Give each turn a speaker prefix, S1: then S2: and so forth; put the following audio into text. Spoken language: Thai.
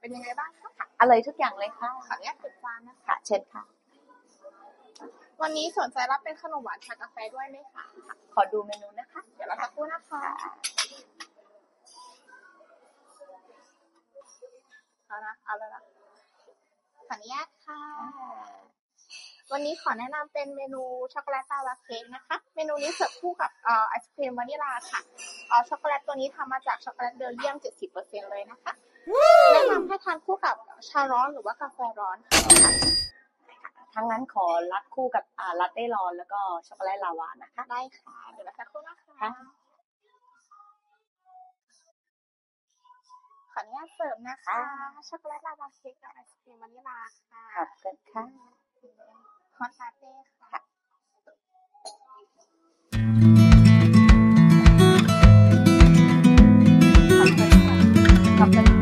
S1: เป็นยังไงบ้างคะ
S2: อร่อยทุกอย่างเลยค่ะ
S1: ขออนุญาตปิดจานนะคะ
S2: ค่ะเชิญค่ะ
S1: วันนี้สนใจรับเป็นขนมหวานชากาแฟด้วยไหมคะ
S2: ขอดูเมนูนะคะ
S1: เดี๋ยวเราสักครู่นะคะเอาเลยนะขออนุญาตค่ะวันนี้ขอแนะนำเป็นเมนูช็อกโกแลตลาวาเค้กนะคะเมนูนี้เสิร์ฟคู่กับไอศครีมวานิลาค่ะช็อกโกแลตตัวนี้ทำมาจากช็อกโกแลตเบลเยียม 70% เลยนะคะแนะนำให้ทานคู่กับชาร้อนหรือว่ากาแฟร้อนค่ะ
S2: ทั้งนั้นขอรัดคู่กับลาเต้ร้อนแล้วก็ช็อกโกแลตลาวานะคะ
S1: ได้ค่ะเดี๋ยวเราสักครู่นะคะขออนุญาตเสิร์ฟนะคะช็อกโกแลตลาวาเค้กกับไอศครีมวานิลาค่ะ
S2: ขอบคุณค่ะ
S1: ฮอตลาเต้ค่ะ
S2: ขอบคุณ